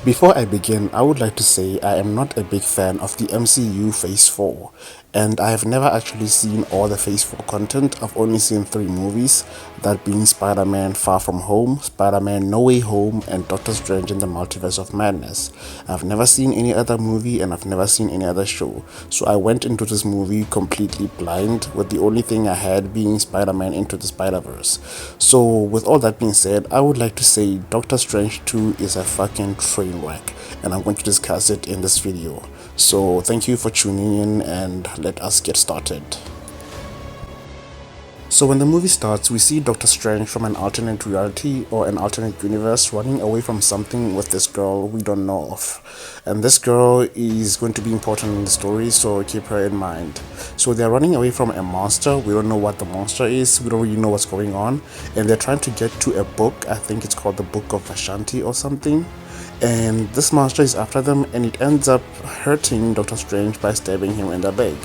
Before I begin, I would like to say I am not a big fan of the MCU Phase 4, and I have never actually seen all the Phase 4 content. I've only seen three movies, that being Spider-Man Far From Home, Spider-Man No Way Home, and Doctor Strange in the Multiverse of Madness. I've never seen any other movie and I've never seen any other show, so I went into this movie completely blind, with the only thing I had being Spider-Man Into the Spider-Verse. So, with all that being said, I would like to say Doctor Strange 2 is a fucking train wreck, and I'm going to discuss it in this video. So, thank you for tuning in and let us get started. So when the movie starts, we see Doctor Strange from an alternate reality or an alternate universe running away from something with this girl we don't know of. And this girl is going to be important in the story, so keep her in mind. So they're running away from a monster. We don't know what the monster is. We don't really know what's going on. And they're trying to get to a book. I think it's called the Book of Ashanti or something. And this monster is after them, and it ends up hurting Doctor Strange by stabbing him in the leg.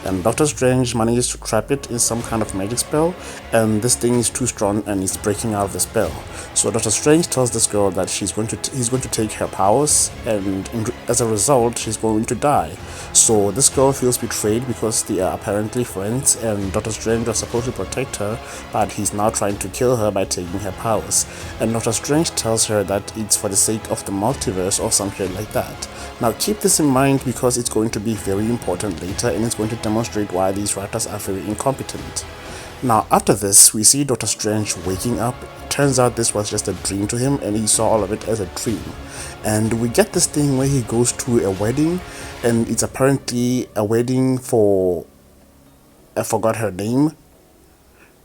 And Doctor Strange manages to trap it in some kind of magic spell, and this thing is too strong and it's breaking out of the spell. So Doctor Strange tells this girl that he's going to take her powers, and as a result she's going to die. So this girl feels betrayed because they are apparently friends, and Doctor Strange was supposed to protect her, but he's now trying to kill her by taking her powers. And Doctor Strange tells her that it's for the sake of the multiverse or something like that. Now keep this in mind because it's going to be very important later, and it's going to demonstrate why these writers are very incompetent. Now after this, we see Doctor Strange waking up. Turns out this was just a dream to him, and he saw all of it as a dream. And we get this thing where he goes to a wedding, and it's apparently a wedding for, I forgot her name.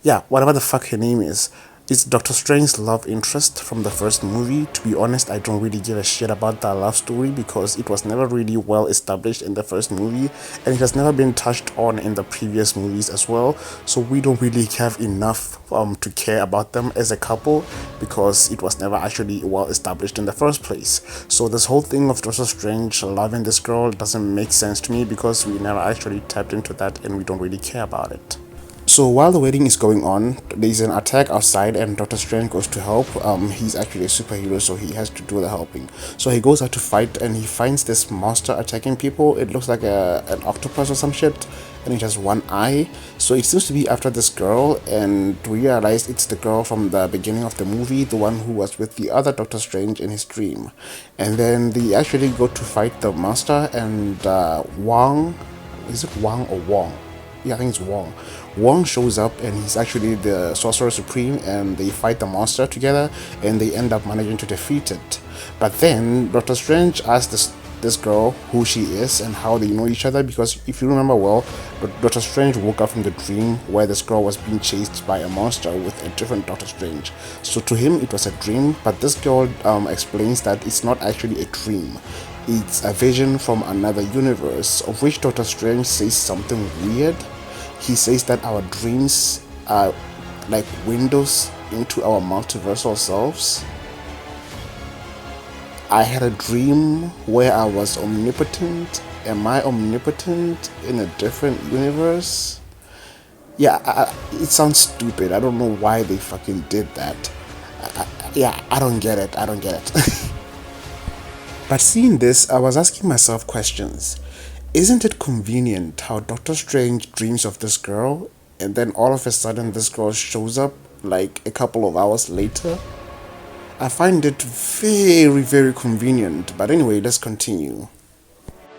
Yeah, whatever the fuck her name is. It's Doctor Strange's love interest from the first movie. To be honest, I don't really give a shit about that love story because it was never really well established in the first movie, and it has never been touched on in the previous movies as well. So we don't really have enough to care about them as a couple because it was never actually well established in the first place. So this whole thing of Doctor Strange loving this girl doesn't make sense to me because we never actually tapped into that and we don't really care about it. So while the wedding is going on, there's an attack outside and Doctor Strange goes to help. He's actually a superhero, so he has to do the helping. So he goes out to fight and he finds this monster attacking people. It looks like an octopus or some shit, and it has one eye. So it seems to be after this girl, and we realize it's the girl from the beginning of the movie, the one who was with the other Doctor Strange in his dream. And then they actually go to fight the monster, and Wong, is it Wang or Wong? Yeah, I think it's Wong. Wong shows up and he's actually the Sorcerer Supreme, and they fight the monster together and they end up managing to defeat it. But then Doctor Strange asks this girl who she is and how they know each other, because if you remember well, Doctor Strange woke up from the dream where this girl was being chased by a monster with a different Doctor Strange. So to him it was a dream, but this girl explains that it's not actually a dream. It's a vision from another universe, of which Doctor Strange says something weird. He says that our dreams are like windows into our multiversal selves. I had a dream where I was omnipotent. Am I omnipotent in a different universe? Yeah, it sounds stupid. I don't know why they fucking did that. I don't get it. I don't get it. But seeing this, I was asking myself questions. Isn't it convenient how Doctor Strange dreams of this girl, and then all of a sudden this girl shows up like a couple of hours later? I find it very, very convenient, but anyway, let's continue.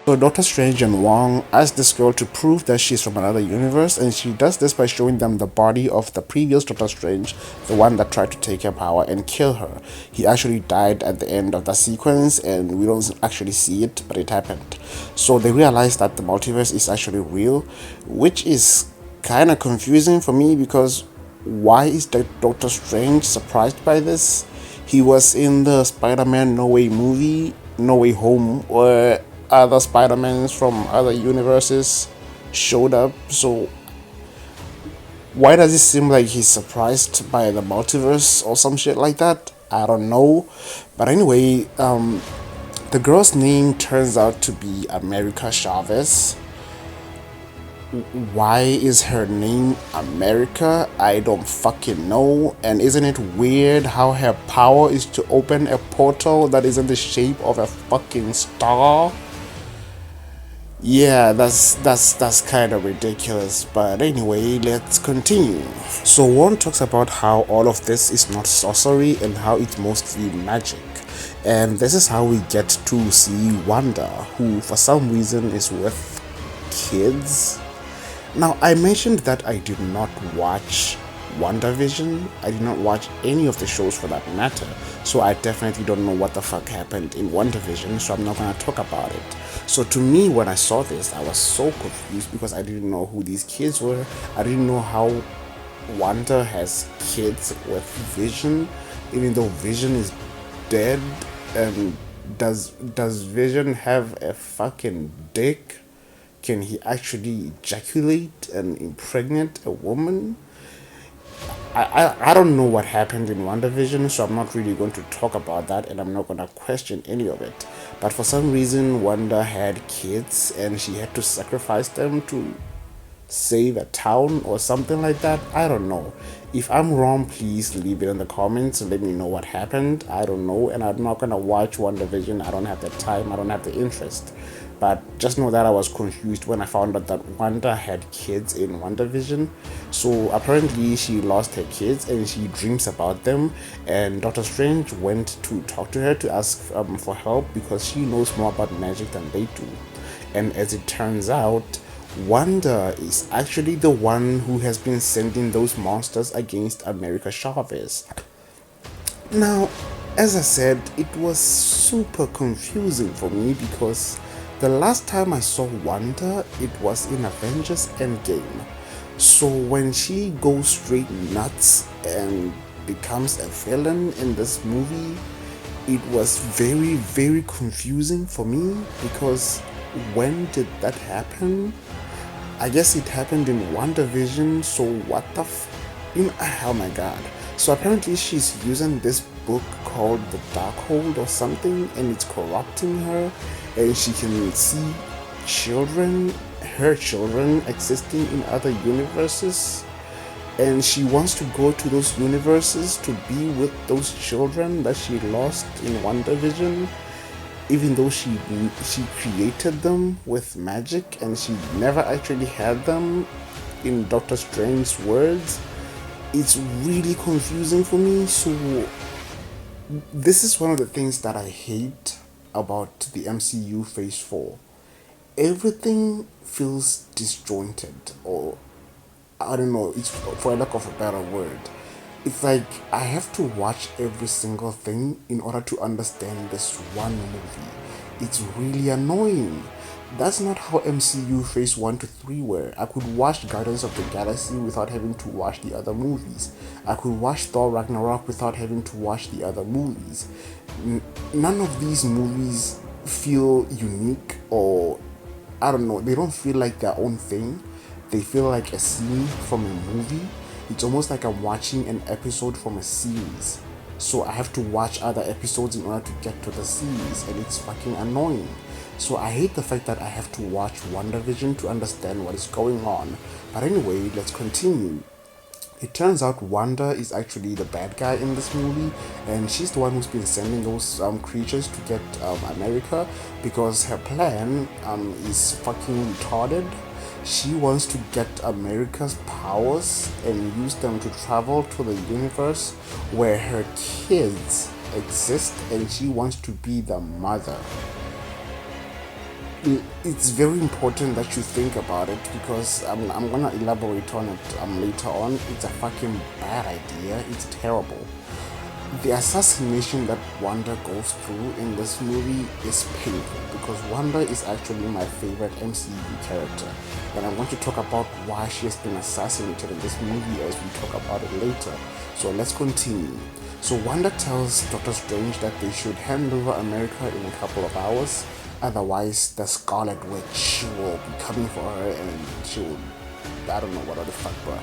So Doctor Strange and Wong ask this girl to prove that she's from another universe, and she does this by showing them the body of the previous Doctor Strange, the one that tried to take her power and kill her. He actually died at the end of the sequence, and we don't actually see it, but it happened. So they realize that the multiverse is actually real, which is kind of confusing for me because why is Doctor Strange surprised by this? He was in the Spider-Man No Way movie, No Way Home, where other Spider-Mans from other universes showed up, so why does it seem like he's surprised by the multiverse or some shit like that? I don't know. But anyway, the girl's name turns out to be America Chavez, Why is her name America? I don't fucking know. And isn't it weird how her power is to open a portal that is in the shape of a fucking star? Yeah, that's kind of ridiculous. But anyway, let's continue. So one talks about how all of this is not sorcery and how it's mostly magic. And this is how we get to see Wanda, who for some reason is with kids. Now, I mentioned that I did not watch WandaVision. I did not watch any of the shows for that matter. So I definitely don't know what the fuck happened in WandaVision, so I'm not gonna talk about it. So to me, when I saw this, I was so confused because I didn't know who these kids were. I didn't know how Wanda has kids with Vision, even though Vision is dead. And does Vision have a fucking dick? Can he actually ejaculate and impregnate a woman? I don't know what happened in WandaVision, so I'm not really going to talk about that and I'm not going to question any of it. But for some reason, Wanda had kids and she had to sacrifice them to save a town or something like that. I don't know. If I'm wrong, please leave it in the comments and let me know what happened. I don't know, and I'm not gonna watch WandaVision. I don't have the time, I don't have the interest. But just know that I was confused when I found out that Wanda had kids in WandaVision. So apparently she lost her kids and she dreams about them. And Doctor Strange went to talk to her to ask for help because she knows more about magic than they do. And as it turns out, Wanda is actually the one who has been sending those monsters against America Chavez. Now, as I said, it was super confusing for me because the last time I saw Wanda, it was in Avengers Endgame. So when she goes straight nuts and becomes a villain in this movie, it was very, very confusing for me because when did that happen? I guess it happened in WandaVision, so what the oh my god. So apparently she's using this book called The Darkhold or something, and it's corrupting her, and she can see children, her children, existing in other universes. And she wants to go to those universes to be with those children that she lost in WandaVision, even though she created them with magic and she never actually had them. In Doctor Strange's words, it's really confusing for me. So this is one of the things that I hate about the MCU Phase 4. Everything feels disjointed, or I don't know, it's for lack of a better word. It's like I have to watch every single thing in order to understand this one movie. It's really annoying. That's not how MCU Phase 1 to 3 were. I could watch Guardians of the Galaxy without having to watch the other movies. I could watch Thor Ragnarok without having to watch the other movies. None of these movies feel unique, or I don't know, they don't feel like their own thing. They feel like a scene from a movie. It's almost like I'm watching an episode from a series. So I have to watch other episodes in order to get to the series, and it's fucking annoying. So I hate the fact that I have to watch WandaVision to understand what is going on. But anyway, let's continue. It turns out Wanda is actually the bad guy in this movie, and she's the one who's been sending those creatures to get America, because her plan is fucking retarded. She wants to get America's powers and use them to travel to the universe where her kids exist, and she wants to be the mother. It's very important that you think about it, because I'm gonna elaborate on it later on. It's a fucking bad idea. It's terrible. The assassination that Wanda goes through in this movie is painful, because Wanda is actually my favorite MCU character, and I'm going to talk about why she has been assassinated in this movie as we talk about it later. So let's continue. So Wanda tells Doctor Strange that they should hand over America in a couple of hours, otherwise the Scarlet Witch will be coming for her and she will, I don't know what the fuck, bro.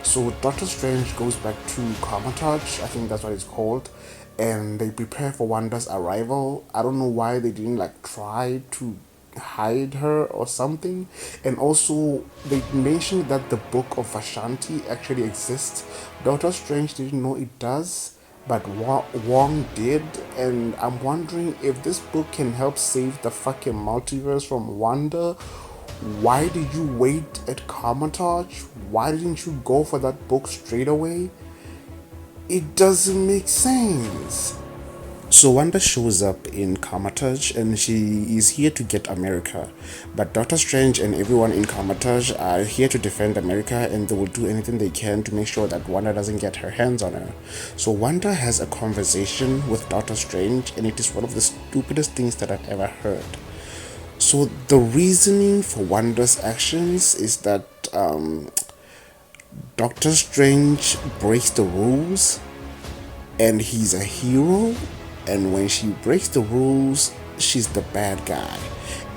So Doctor Strange goes back to Comatage, I think that's what it's called, and they prepare for Wanda's arrival. I don't know why they didn't like try to hide her or something. And also, they mentioned that the book of Vashanti actually exists. Doctor Strange didn't know it does, but Wong did. And I'm wondering if this book can help save the fucking multiverse from Wanda. Why did you wait at Comatage? Why didn't you go for that book straight away? It doesn't make sense. So Wanda shows up in Comatage and she is here to get America. But Doctor Strange and everyone in Comatage are here to defend America, and they will do anything they can to make sure that Wanda doesn't get her hands on her. So Wanda has a conversation with Doctor Strange, and it is one of the stupidest things that I've ever heard. So the reasoning for Wanda's actions is that Doctor Strange breaks the rules and he's a hero, and when she breaks the rules, she's the bad guy.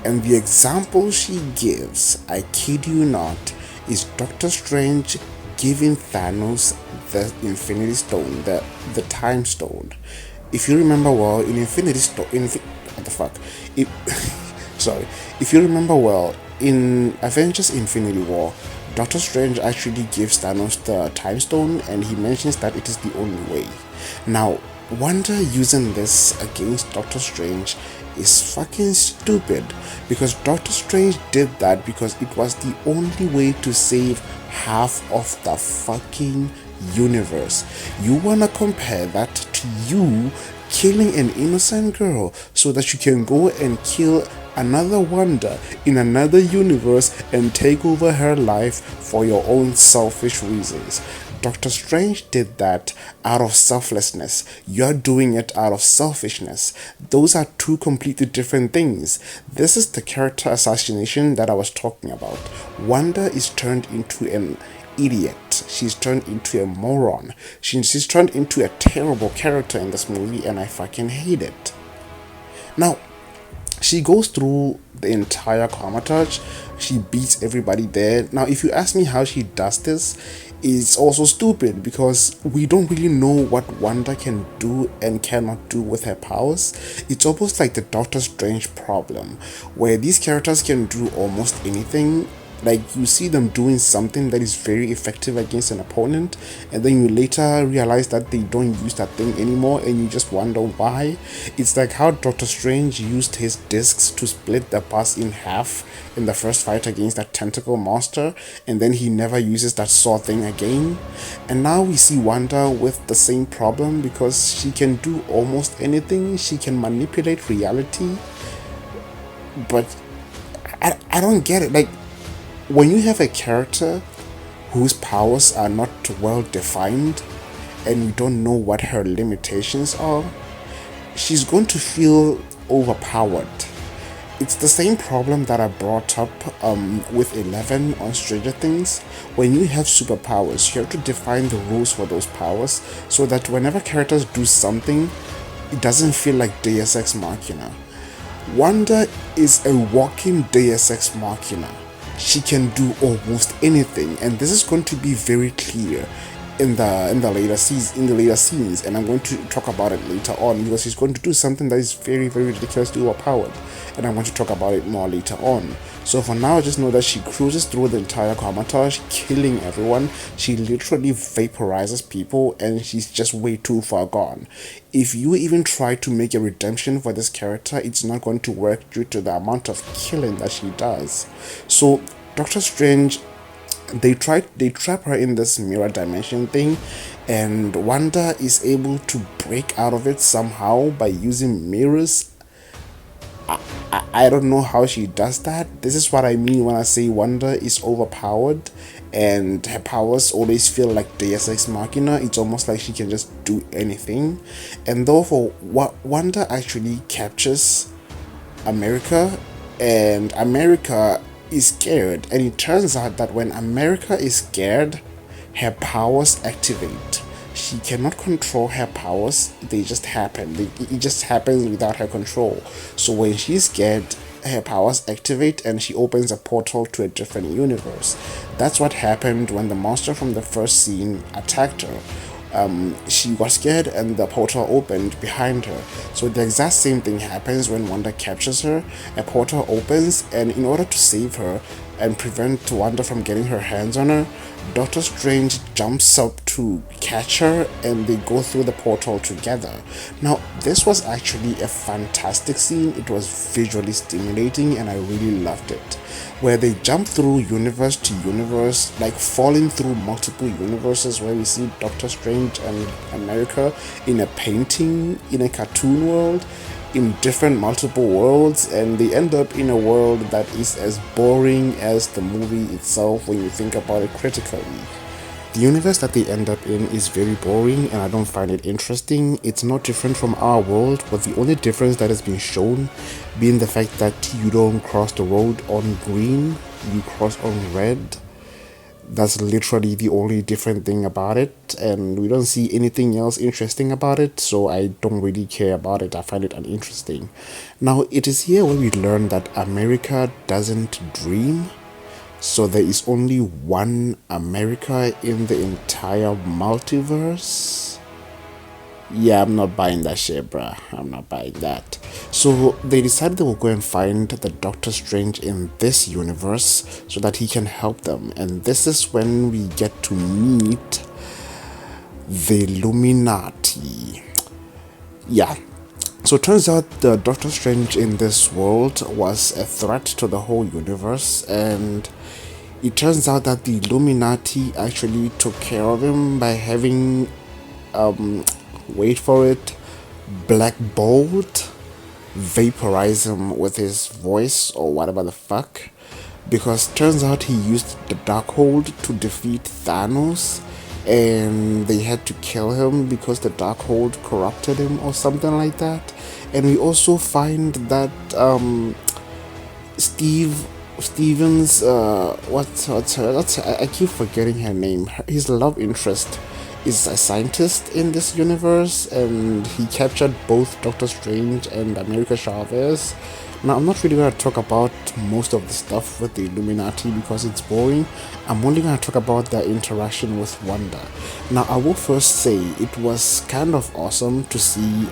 And the example she gives, I kid you not, is Doctor Strange giving Thanos the Infinity Stone, the Time Stone. If you remember well, in Infinity Stone, what the fuck? It, sorry. If you remember well, in Avengers Infinity War, Doctor Strange actually gives Thanos the Time Stone, and he mentions that it is the only way. Now, Wanda using this against Doctor Strange is fucking stupid, because Doctor Strange did that because it was the only way to save half of the fucking universe. You wanna compare that to you killing an innocent girl so that you can go and kill another Wanda in another universe and take over her life for your own selfish reasons? Doctor Strange did that out of selflessness. You're doing it out of selfishness. Those are two completely different things. This is the character assassination that I was talking about. Wanda is turned into an idiot. She's turned into a moron. She's turned into a terrible character in this movie, and I fucking hate it. Now, she goes through the entire Comatage. She beats everybody there. Now, if you ask me how she does this, it's also stupid, because we don't really know what Wanda can do and cannot do with her powers. It's almost like the Doctor Strange problem, where these characters can do almost anything. Like, you see them doing something that is very effective against an opponent, and then you later realize that they don't use that thing anymore, and you just wonder why. It's like how Doctor Strange used his discs to split the bus in half in the first fight against that tentacle monster, and then he never uses that saw thing again. And now we see Wanda with the same problem, because she can do almost anything. She can manipulate reality, but I don't get it. Like, when you have a character whose powers are not well defined and you don't know what her limitations are, she's going to feel overpowered. It's the same problem that I brought up with 11 on Stranger Things. When you have superpowers, you have to define the rules for those powers so that whenever characters do something, it doesn't feel like Deus Ex Machina. Wanda is a walking Deus Ex Machina. She can do almost anything, and this is going to be very clear in the later scenes, and I'm going to talk about it later on, because she's going to do something that is very, very ridiculously overpowered, and I'm going to talk about it more later on. So for now, just know that she cruises through the entire Comatage, killing everyone. She literally vaporizes people, and she's just way too far gone. If you even try to make a redemption for this character, it's not going to work due to the amount of killing that she does. So Doctor Strange, they trap her in this mirror dimension thing, and Wanda is able to break out of it somehow by using mirrors. I don't know how she does that. This is what I mean when I say Wanda is overpowered and her powers always feel like Deus Ex Machina. It's almost like she can just do anything. And therefore, Wanda actually captures America, and America is scared. And it turns out that when America is scared, her powers activate. She cannot control her powers, they just happen. It just happens without her control. So when she's scared, her powers activate and she opens a portal to a different universe. That's what happened when the monster from the first scene attacked her. she was scared and the portal opened behind her. So the exact same thing happens when Wanda captures her. A portal opens, and in order to save her and prevent Wanda from getting her hands on her, Doctor Strange jumps up to catch her and they go through the portal together. Now, this was actually a fantastic scene. It was visually stimulating and I really loved it. Where they jump through universe to universe, like falling through multiple universes, where we see Doctor Strange and America in a painting, in a cartoon world, in different multiple worlds, and they end up in a world that is as boring as the movie itself when you think about it critically. The universe that they end up in is very boring and I don't find it interesting. It's not different from our world, but the only difference that has been shown being the fact that you don't cross the road on green, you cross on red. That's literally the only different thing about it, and we don't see anything else interesting about it, so I don't really care about it. I find it uninteresting. Now, it is here where we learn that America doesn't dream, so there is only one America in the entire multiverse. Yeah, I'm not buying that shit, bruh. I'm not buying that. So they decided they will go and find the Doctor Strange in this universe so that he can help them. And this is when we get to meet the Illuminati. Yeah. So it turns out the Doctor Strange in this world was a threat to the whole universe, and it turns out that the Illuminati actually took care of him by having wait for it, Black Bolt vaporize him with his voice or whatever the fuck, because turns out he used the Darkhold to defeat Thanos and they had to kill him because the Darkhold corrupted him or something like that. And we also find that Stevens I keep forgetting her name. His love interest is a scientist in this universe, and he captured both Doctor Strange and America Chavez. Now, I'm not really going to talk about most of the stuff with the Illuminati because it's boring. I'm only going to talk about their interaction with Wanda. Now, I will first say it was kind of awesome to see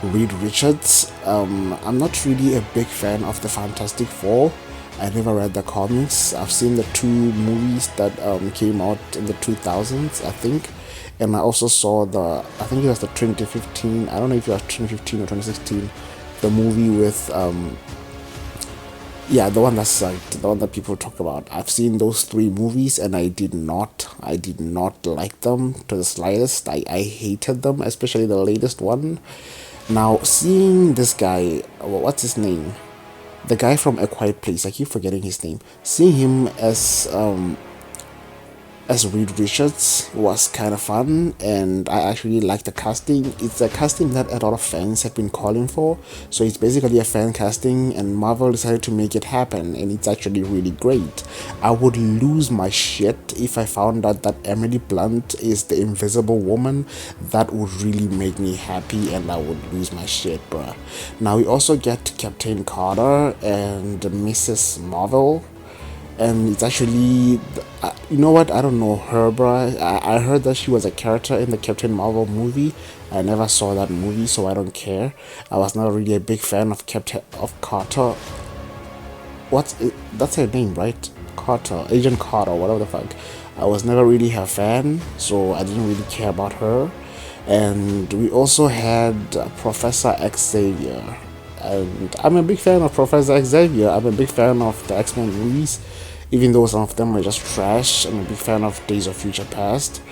Reed Richards. I'm not really a big fan of the Fantastic Four. I never read the comics. I've seen the two movies that came out in the 2000s, I think. And I also saw I think it was the 2015, I don't know if it was 2015 or 2016, the movie with, yeah, the one that sucked, the one that people talk about. I've seen those three movies and I did not like them to the slightest. I hated them, especially the latest one. Now, seeing this guy, what's his name? The guy from A Quiet Place, I keep forgetting his name. Seeing him as Reed Richards was kind of fun, and I actually like the casting. It's a casting that a lot of fans have been calling for, so it's basically a fan casting, and Marvel decided to make it happen, and it's actually really great. I would lose my shit if I found out that Emily Blunt is the Invisible Woman. That would really make me happy, and I would lose my shit, bruh. Now we also get Captain Carter and Mrs. Marvel. And it's actually, you know what, I don't know her, bruh. I heard that she was a character in the Captain Marvel movie. I never saw that movie, so I don't care. I was not really a big fan of Carter. That's her name, right? Carter, Agent Carter, whatever the fuck. I was never really her fan, so I didn't really care about her. And we also had Professor Xavier. And I'm a big fan of Professor Xavier. I'm a big fan of the X-Men movies, even though some of them are just trash. I'm a big fan of Days of Future Past.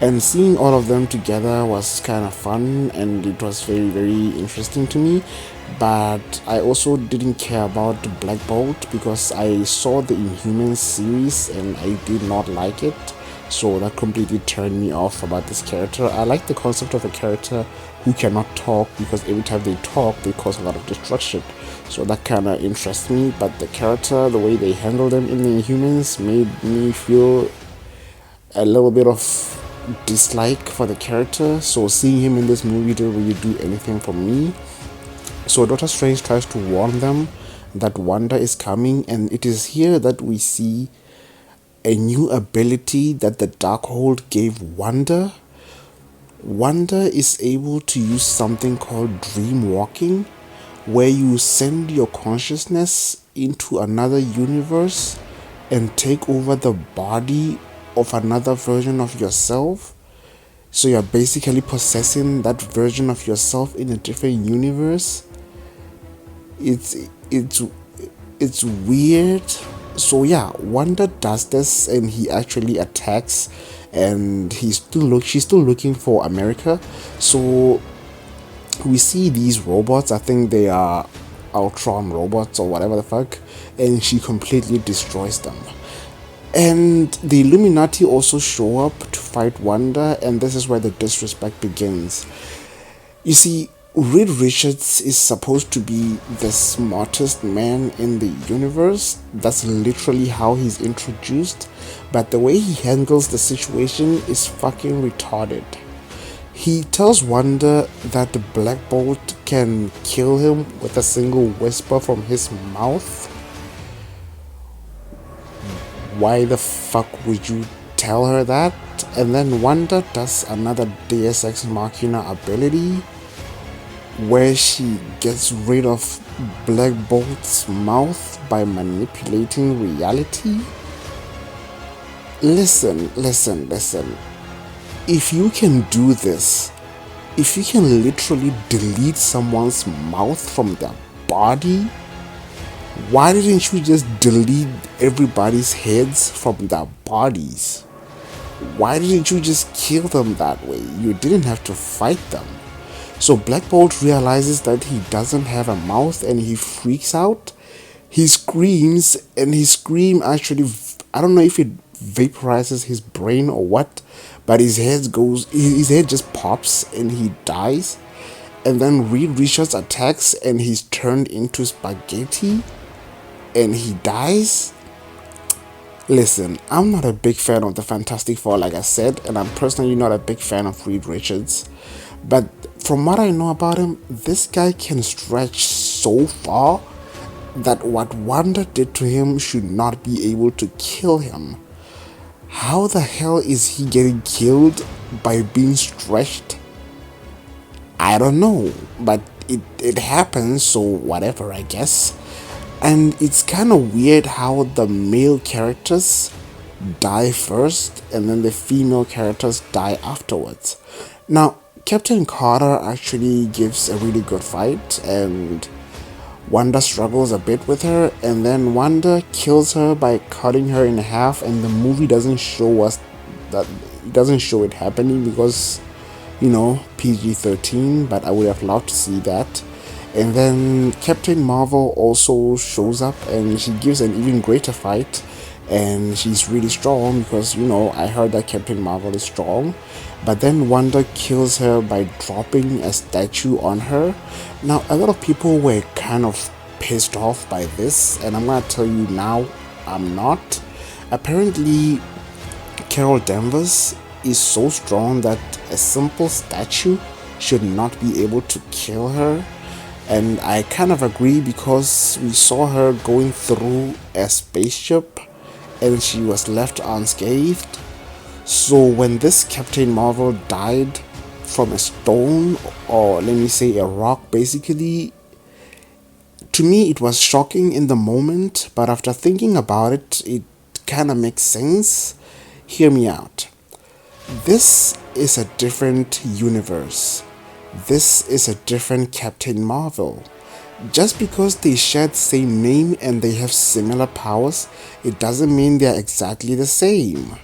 And seeing all of them together was kind of fun, and it was very, very interesting to me. But I also didn't care about Black Bolt because I saw the Inhumans series and I did not like it. So that completely turned me off about this character. I like the concept of a character who cannot talk, because every time they talk they cause a lot of destruction, so that kind of interests me. But the character, the way they handle them in the Inhumans, made me feel a little bit of dislike for the character. So seeing him in this movie didn't really do anything for me. So Doctor Strange tries to warn them that Wanda is coming, and it is here that we see a new ability that the Darkhold gave Wanda. Wanda is able to use something called dream walking, where you send your consciousness into another universe and take over the body of another version of yourself. So you're basically possessing that version of yourself in a different universe. It's weird. So yeah, Wanda does this and he actually attacks, and she's still looking for America. So we see these robots, I think they are Ultron robots or whatever the fuck, and she completely destroys them. And the Illuminati also show up to fight Wanda, and this is where the disrespect begins. You see, Reed Richards is supposed to be the smartest man in the universe. That's literally how he's introduced. But the way he handles the situation is fucking retarded. He tells Wanda that the Black Bolt can kill him with a single whisper from his mouth. Why the fuck would you tell her that? And then Wanda does another Deus Ex Machina ability where she gets rid of Black Bolt's mouth by manipulating reality. Listen. If you can do this, if you can literally delete someone's mouth from their body, why didn't you just delete everybody's heads from their bodies? Why didn't you just kill them that way? You didn't have to fight them. So Black Bolt realizes that he doesn't have a mouth and he freaks out. He screams, and his scream actually, I don't know if it vaporizes his brain or what, but his head just pops and he dies. And then Reed Richards attacks and he's turned into spaghetti and he dies. Listen, I'm not a big fan of the Fantastic Four, like I said, and I'm personally not a big fan of Reed Richards. But from what I know about him, this guy can stretch so far that what Wanda did to him should not be able to kill him. How the hell is he getting killed by being stretched? I don't know, but it happens, so whatever, I guess. And it's kind of weird how the male characters die first and then the female characters die afterwards. Now, Captain Carter actually gives a really good fight, and Wanda struggles a bit with her, and then Wanda kills her by cutting her in half, and the movie doesn't show us that, it doesn't show it happening because, you know, PG-13, but I would have loved to see that. And then Captain Marvel also shows up and she gives an even greater fight, and she's really strong because, you know, I heard that Captain Marvel is strong. But then Wanda kills her by dropping a statue on her. Now, a lot of people were kind of pissed off by this, and I'm gonna tell you now, I'm not. Apparently, Carol Danvers is so strong that a simple statue should not be able to kill her. And I kind of agree because we saw her going through a spaceship and she was left unscathed. So when this Captain Marvel died from a stone, or let me say a rock basically, to me it was shocking in the moment, but after thinking about it, it kind of makes sense. Hear me out. This is a different universe. This is a different Captain Marvel. Just because they share the same name and they have similar powers, it doesn't mean they're exactly the same.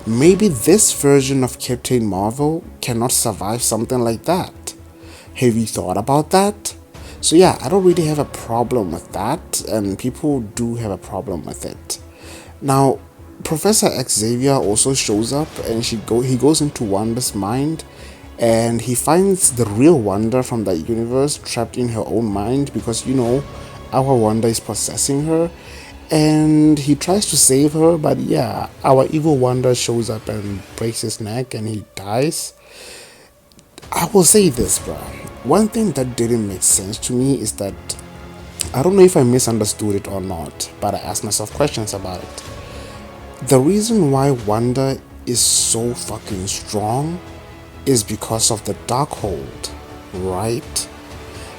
Maybe this version of Captain Marvel cannot survive something like that. Have you thought about that? So yeah, I don't really have a problem with that, and people do have a problem with it. Now, Professor Xavier also shows up, and he goes into Wanda's mind, and he finds the real Wanda from that universe trapped in her own mind because, you know, our Wanda is possessing her, and he tries to save her, but yeah, our evil Wanda shows up and breaks his neck and he dies. I will say this, bro. One thing that didn't make sense to me is that, I don't know if I misunderstood it or not, but I asked myself questions about it. The reason why Wanda is so fucking strong is because of the Darkhold, right?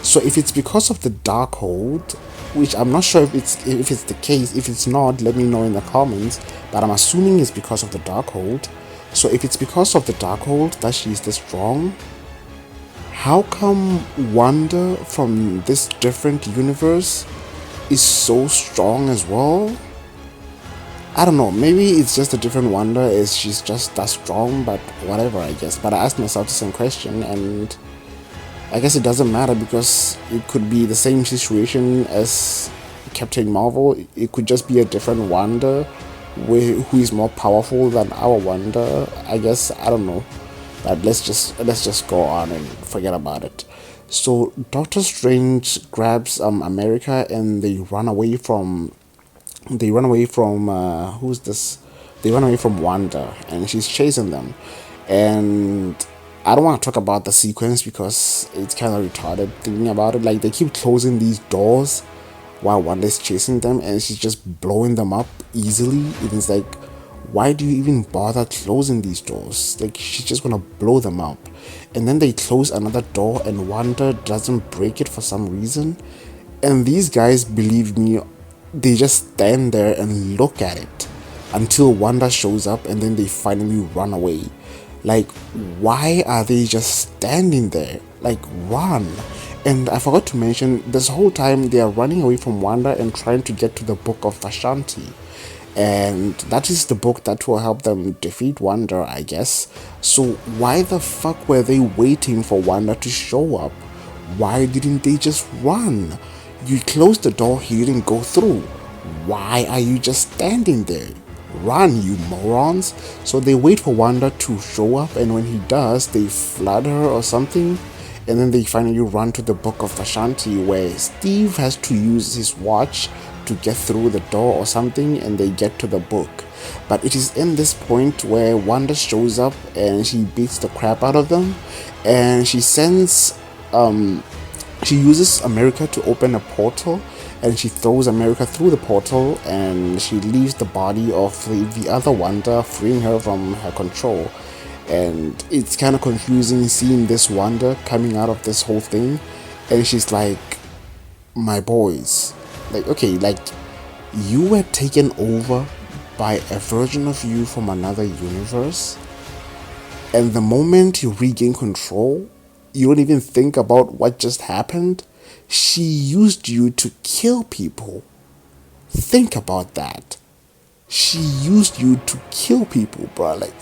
So if it's because of the Darkhold, which I'm not sure if it's the case. If it's not, let me know in the comments. But I'm assuming it's because of the Darkhold. So if it's because of the Darkhold that she's this strong, how come Wanda from this different universe is so strong as well? I don't know. Maybe it's just a different Wanda. Is she's just that strong? But whatever, I guess. But I asked myself the same question, and I guess it doesn't matter because it could be the same situation as Captain Marvel. It could just be a different Wanda who is more powerful than our Wanda. I guess I don't know. But let's just go on and forget about it. So Doctor Strange grabs America and they run away from who's this? They run away from Wanda, and she's chasing them. And I don't want to talk about the sequence because it's kind of retarded thinking about it. Like they keep closing these doors while Wanda's chasing them, and she's just blowing them up easily. It's like, why do you even bother closing these doors? Like she's just gonna blow them up. And then they close another door, and Wanda doesn't break it for some reason. And these guys, believe me, they just stand there and look at it until Wanda shows up, and then they finally run away. Like, why are they just standing there? Like, run. And I forgot to mention, this whole time they are running away from Wanda and trying to get to the Book of Ashanti. And that is the book that will help them defeat Wanda, I guess. So why the fuck were they waiting for Wanda to show up? Why didn't they just run? You closed the door, he didn't go through. Why are you just standing there? Run, you morons. So they wait for Wanda to show up, and when he does, they flood her or something. And then they finally run to the Book of Ashanti, where Steve has to use his watch to get through the door or something, and they get to the book. But it is in this point where Wanda shows up and she beats the crap out of them, and she uses America to open a portal, and she throws America through the portal, and she leaves the body of the other Wanda, freeing her from her control. And it's kind of confusing seeing this Wanda coming out of this whole thing, and she's like, my boys, like, okay, like, you were taken over by a version of you from another universe, and the moment you regain control, you don't even think about what just happened. She used you to kill people. Think about that. She used you to kill people, bro. Like,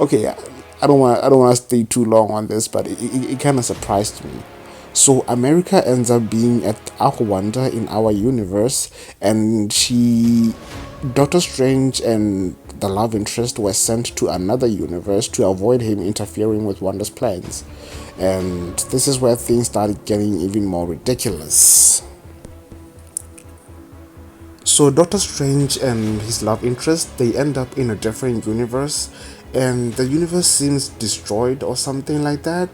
okay, I don't want to stay too long on this, but it kind of surprised me. So America ends up being at our Wanda in our universe, and Doctor Strange and the love interest were sent to another universe to avoid him interfering with Wanda's plans. And this is where things started getting even more ridiculous. So Doctor Strange and his love interest, they end up in a different universe, and the universe seems destroyed or something like that.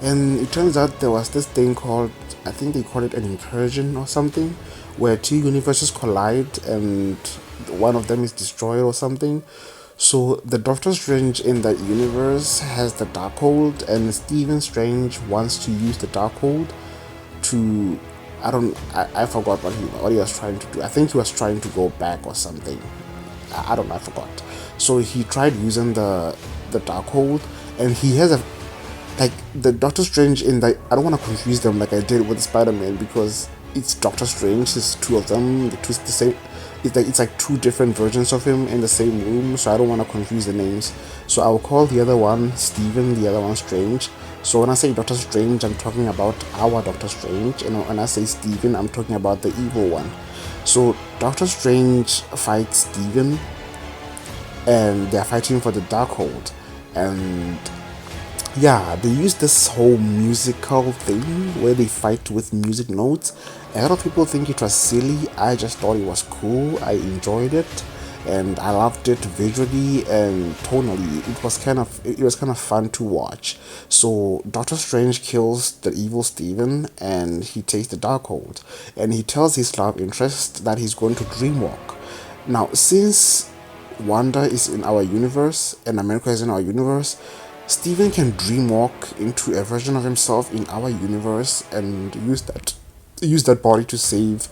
And it turns out there was this thing called, I think they call it an incursion or something, where two universes collide and one of them is destroyed or something. So the Doctor Strange in that universe has the Darkhold, and Stephen Strange wants to use the Darkhold to, I forgot what he was trying to do. I think he was trying to go back or something. I don't know, I forgot. So he tried using the Darkhold, and he has a, like, the Doctor Strange in the, I don't want to confuse them like I did with Spider-Man, because it's Doctor Strange, it's two of them, the same. It's like two different versions of him in the same room, so I don't want to confuse the names. So I will call the other one Steven, the other one Strange. So when I say Doctor Strange, I'm talking about our Doctor Strange, and when I say Steven, I'm talking about the evil one. So Doctor Strange fights Steven, and they're fighting for the Darkhold. And yeah, they use this whole musical thing where they fight with music notes. A lot of people think it was silly. I just thought it was cool. I enjoyed it, and I loved it visually and tonally. It was kind of fun to watch. So Doctor Strange kills the evil Steven, and he takes the Darkhold, and he tells his love interest that he's going to dreamwalk. Now, since Wanda is in our universe and America is in our universe, Steven can dreamwalk into a version of himself in our universe and use that body to save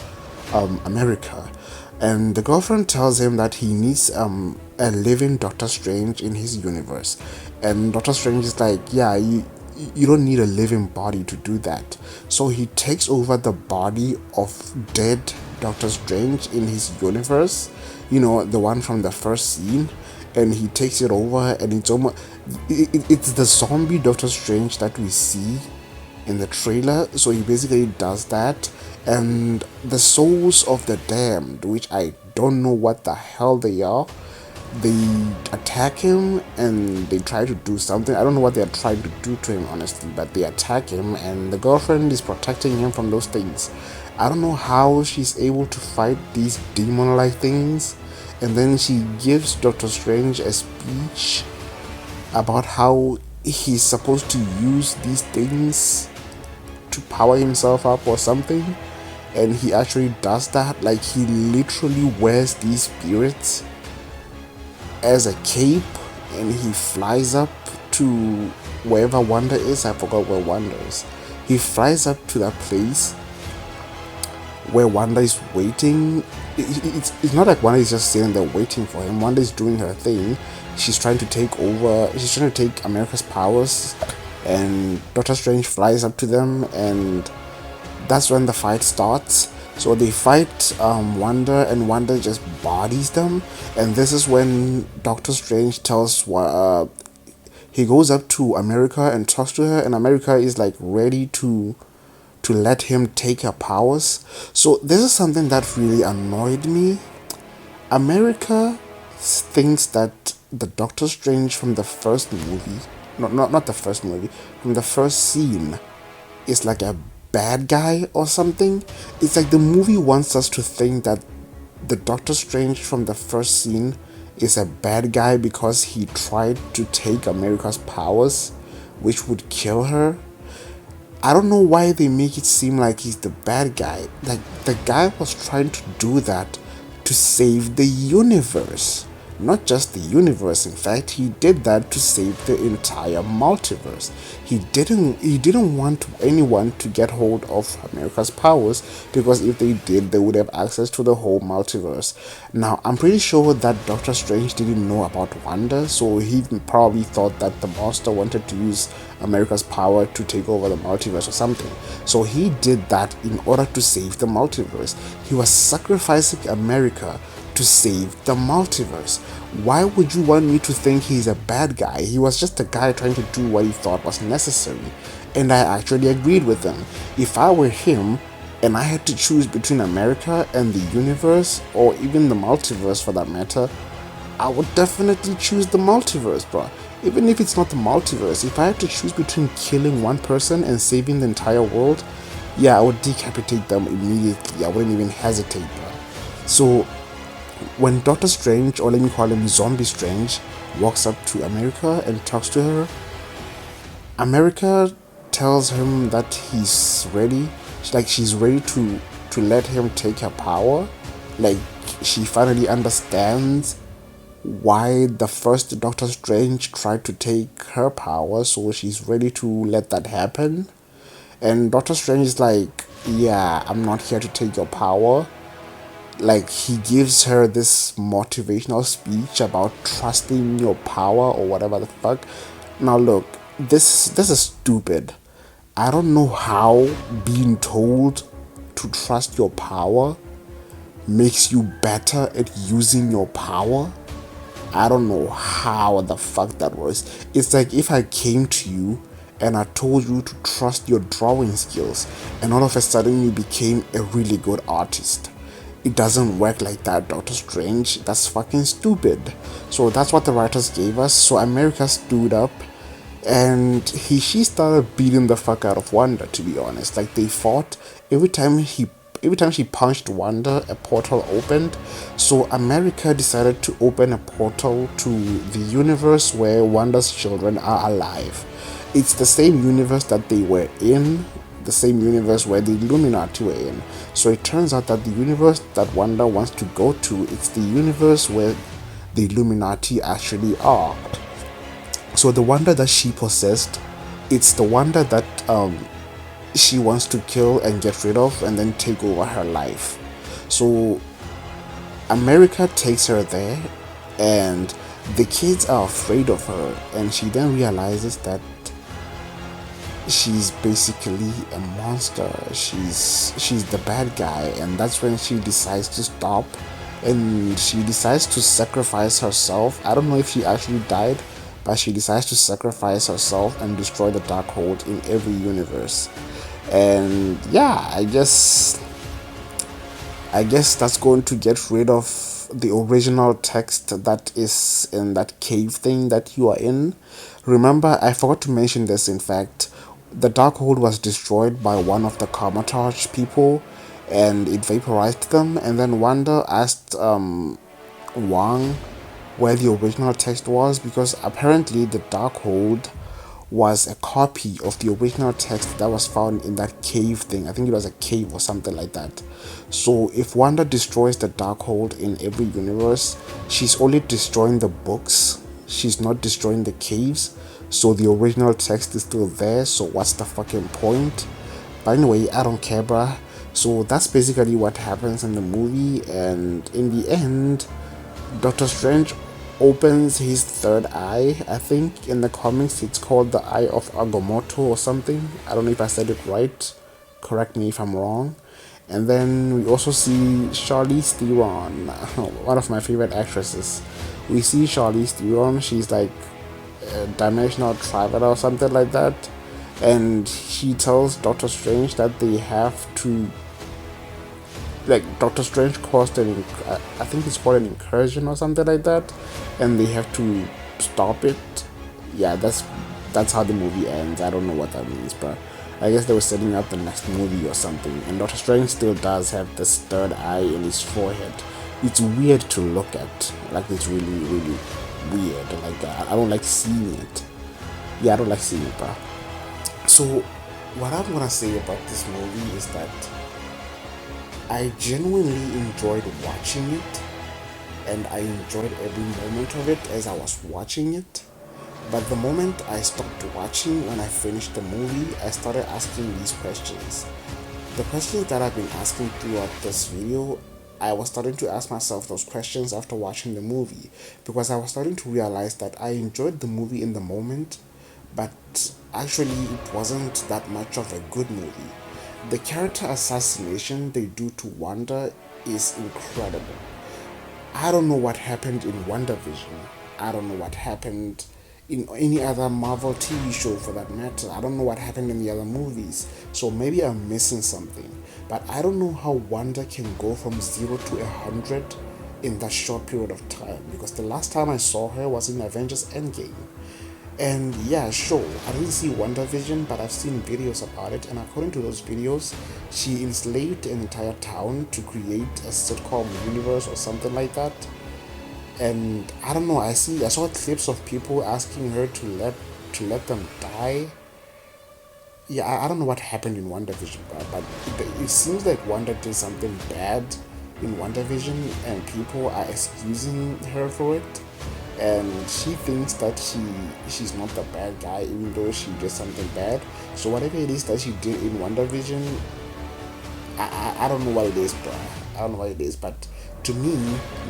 America. And the girlfriend tells him that he needs a living Doctor Strange in his universe. And Doctor Strange is like, yeah, you don't need a living body to do that. So he takes over the body of dead Doctor Strange in his universe, the one from the first scene, and he takes it over, and it's the zombie Doctor Strange that we see in the trailer. So he basically does that, and the souls of the damned, which I don't know what the hell they are, they attack him and they try to do something. I don't know what they're trying to do to him, honestly, but they attack him, and the girlfriend is protecting him from those things. I don't know how she's able to fight these demon-like things. And then she gives Doctor Strange a speech about how he's supposed to use these things to power himself up or something. And he actually does that. Like, he literally wears these spirits as a cape, and he flies up to wherever Wanda is. I forgot where Wanda is. He flies up to that place where Wanda is waiting. It's not like Wanda is just sitting there waiting for him. Wanda is doing her thing. She's trying to take over. She's trying to take America's powers, and Doctor Strange flies up to them, and that's when the fight starts. So they fight Wanda, and Wanda just bodies them. And this is when Doctor Strange he goes up to America and talks to her, and America is like ready to let him take her powers. So this is something that really annoyed me. America thinks that the Doctor Strange from the first movie, not the first movie, from the first scene, is like a bad guy or something. It's like the movie wants us to think that the Doctor Strange from the first scene is a bad guy because he tried to take America's powers, which would kill her. I don't know why they make it seem like he's the bad guy. Like, the guy was trying to do that to save the universe. Not just the universe, in fact, he did that to save the entire multiverse. He didn't want anyone to get hold of America's powers, because if they did, they would have access to the whole multiverse. Now, I'm pretty sure that Doctor Strange didn't know about Wanda, so he probably thought that the monster wanted to use America's power to take over the multiverse or something. So he did that in order to save the multiverse. He was sacrificing America to save the multiverse. Why would you want me to think he's a bad guy? He was just a guy trying to do what he thought was necessary. And I actually agreed with him. If I were him and I had to choose between America and the universe, or even the multiverse for that matter, I would definitely choose the multiverse, bro. Even if it's not the multiverse, if I had to choose between killing one person and saving the entire world, yeah, I would decapitate them immediately. I wouldn't even hesitate, bro. So when Doctor Strange, or let me call him Zombie Strange, walks up to America and talks to her, America tells him that he's ready. She's ready to let him take her power. Like, she finally understands why the first Doctor Strange tried to take her power, so she's ready to let that happen. And Doctor Strange is like, yeah, I'm not here to take your power. Like, he gives her this motivational speech about trusting your power or whatever the fuck. Now look, this is stupid. I don't know how being told to trust your power makes you better at using your power. I don't know how the fuck that works. It's like if I came to you and I told you to trust your drawing skills, and all of a sudden you became a really good artist. It doesn't work like that, Doctor Strange. That's fucking stupid. So that's what the writers gave us. So America stood up, and she started beating the fuck out of Wanda, to be honest. Like, they fought. Every time she punched Wanda, a portal opened. So America decided to open a portal to the universe where Wanda's children are alive. It's the same universe that they were in, the same universe where the Illuminati were in. So it turns out that the universe that Wanda wants to go to, it's the universe where the Illuminati actually are. So the Wanda that she possessed, it's the Wanda that she wants to kill and get rid of and then take over her life. So America takes her there, and the kids are afraid of her, and she then realizes that she's basically a monster. She's the bad guy, and that's when she decides to stop, and she decides to sacrifice herself. I don't know if she actually died, but she decides to sacrifice herself and destroy the Darkhold in every universe. And yeah, I guess that's going to get rid of the original text that is in that cave thing that you are in. Remember, I forgot to mention this, in fact. The Darkhold was destroyed by one of the Karmatage people, and it vaporized them, and then Wanda asked Wang where the original text was, because apparently the Darkhold was a copy of the original text that was found in that cave thing. I think it was a cave or something like that. So if Wanda destroys the Darkhold in every universe, she's only destroying the books. She's not destroying the caves. So the original text is still there. So what's the fucking point? But anyway, I don't care, bruh. So that's basically what happens in the movie, and in the end, Doctor Strange opens his third eye. I think in the comics it's called the Eye of Agamotto or something. I don't know if I said it right. Correct me if I'm wrong. And then we also see Charlize Theron, one of my favorite actresses. We see Charlize Theron. She's like a dimensional traveler or something like that. And she tells Doctor Strange that they have to, like, Doctor Strange caused I think it's called an incursion or something like that, and they have to stop it. Yeah, that's how the movie ends. I don't know what that means, but I guess they were setting up the next movie or something. And Doctor Strange still does have this third eye in his forehead. It's weird to look at. Like, it's really, really weird. Like, I don't like seeing it. Yeah, I don't like seeing it, bro. So, what I'm gonna say about this movie is that I genuinely enjoyed watching it, and I enjoyed every moment of it as I was watching it. But the moment I stopped watching, when I finished the movie, I started asking these questions. The questions that I've been asking throughout this video, I was starting to ask myself those questions after watching the movie, because I was starting to realize that I enjoyed the movie in the moment, but actually it wasn't that much of a good movie. The character assassination they do to Wanda is incredible. I don't know what happened in WandaVision. I don't know what happened in any other Marvel TV show for that matter. I don't know what happened in the other movies. So maybe I'm missing something. But I don't know how Wanda can go from 0 to 100 in that short period of time. Because the last time I saw her was in Avengers Endgame. And yeah, sure, I didn't see WandaVision, but I've seen videos about it, and according to those videos, she enslaved an entire town to create a sitcom universe or something like that. And I don't know, I saw clips of people asking her to let them die. Yeah, I don't know what happened in WandaVision, but it seems like Wanda did something bad in WandaVision, and people are excusing her for it. And she thinks that she's not the bad guy, even though she did something bad. So whatever it is that she did in WandaVision, I don't know what it is, bro. I don't know what it is, but to me,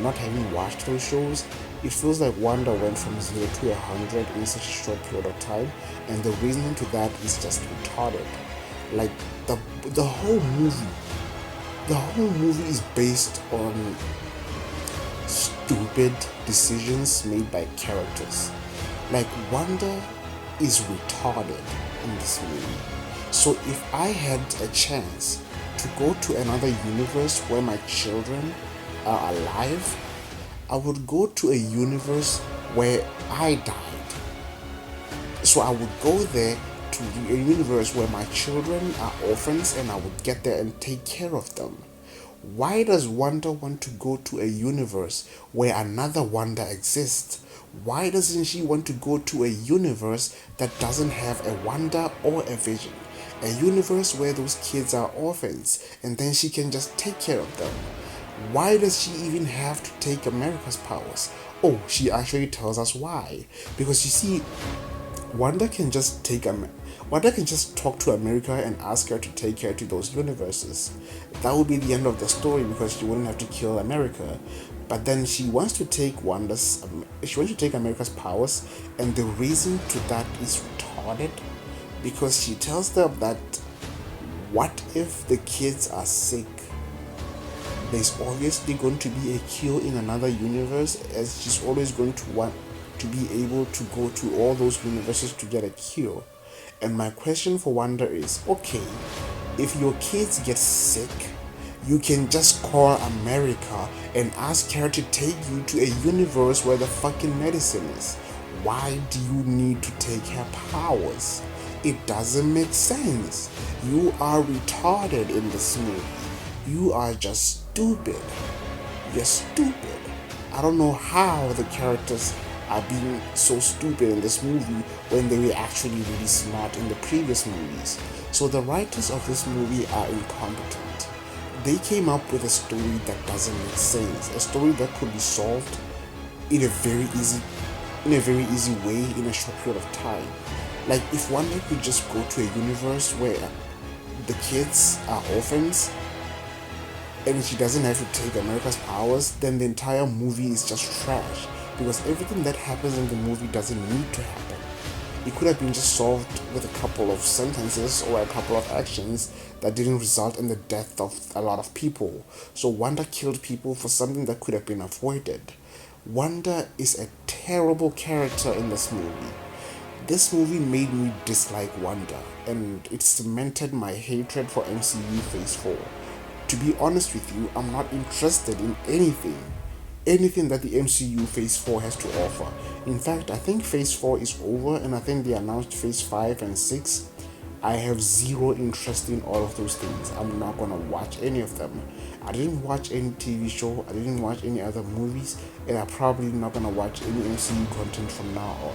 not having watched those shows, it feels like Wanda went from 0 to 100 in such a short period of time, and the reasoning to that is just retarded. Like, the the whole movie, the whole movie is based on stupid decisions made by characters. Like, Wanda is retarded in this movie. So if I had a chance to go to another universe where my children are alive, I would go to a universe where I died. So I would go there to a universe where my children are orphans, and I would get there and take care of them. Why does Wanda want to go to a universe where another Wanda exists? Why doesn't she want to go to a universe that doesn't have a Wanda or a Vision? A universe where those kids are orphans, and then she can just take care of them. Why does she even have to take America's powers? Oh, she actually tells us why. Because you see, Wanda can just take Wanda can just talk to America and ask her to take her to those universes. That would be the end of the story because she wouldn't have to kill America. But then she wants to take she wants to take America's powers, and the reason to that is retarded because she tells them that what if the kids are sick? There's obviously going to be a cure in another universe, as she's always going to want to be able to go to all those universes to get a cure. And my question for Wanda is, okay, if your kids get sick, you can just call America and ask her to take you to a universe where the fucking medicine is. Why do you need to take her powers? It doesn't make sense. You are retarded in this movie. You are just stupid. You're stupid. I don't know how the characters are being so stupid in this movie when they were actually really smart in the previous movies. So the writers of this movie are incompetent. They came up with a story that doesn't make sense, a story that could be solved in a very easy way in a short period of time. Like if one day could just go to a universe where the kids are orphans and she doesn't have to take America's powers, then the entire movie is just trash because everything that happens in the movie doesn't need to happen. It could have been just solved with a couple of sentences or a couple of actions that didn't result in the death of a lot of people. So Wanda killed people for something that could have been avoided. Wanda is a terrible character in this movie. This movie made me dislike Wanda, and it cemented my hatred for MCU Phase 4. To be honest with you, I'm not interested in anything that the MCU Phase 4 has to offer. In fact, I think Phase 4 is over, and I think they announced Phase 5 and 6. I have zero interest in all of those things. I'm not gonna watch any of them. I didn't watch any TV show, I didn't watch any other movies, and I'm probably not gonna watch any MCU content from now on.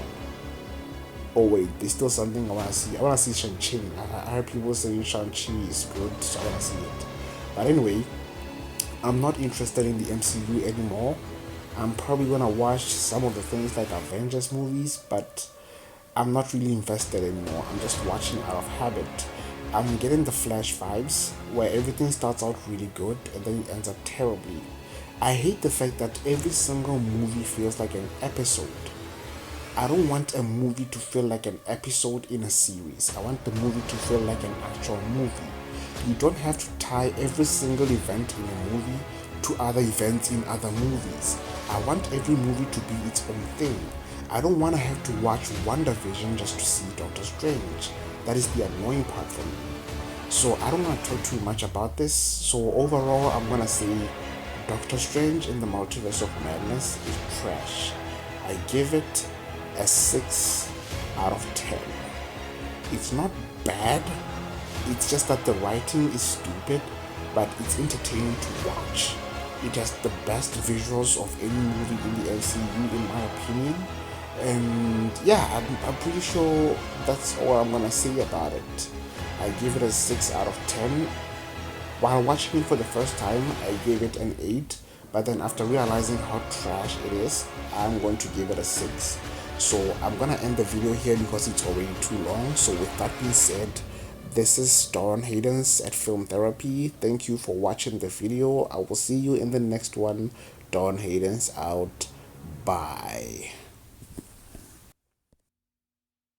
Oh wait, there's still something I wanna see. I wanna see Shang-Chi. I heard people saying Shang-Chi is good, so I wanna see it. But anyway, I'm not interested in the MCU anymore. I'm probably gonna watch some of the things like Avengers movies, but I'm not really invested anymore. I'm just watching out of habit. I'm getting the Flash vibes where everything starts out really good and then it ends up terribly. I hate the fact that every single movie feels like an episode. I don't want a movie to feel like an episode in a series. I want the movie to feel like an actual movie. You don't have to tie every single event in a movie to other events in other movies. I want every movie to be its own thing. I don't want to have to watch WandaVision just to see Doctor Strange. That is the annoying part for me. So I don't want to talk too much about this. So overall, I'm gonna say Doctor Strange in the Multiverse of Madness is trash. I give it a 6 out of 10. It's not bad, it's just that the writing is stupid, but it's entertaining to watch. It has the best visuals of any movie in the MCU in my opinion. And yeah, I'm pretty sure that's all I'm gonna say about it. I give it a 6 out of 10. While watching it for the first time, I gave it an 8, but then after realizing how trash it is, I'm going to give it a 6. So I'm gonna end the video here because it's already too long. So with that being said, this is Don Hayden's at Film Therapy. Thank you for watching the video. I will see you in the next one. Don Hayden's out. Bye.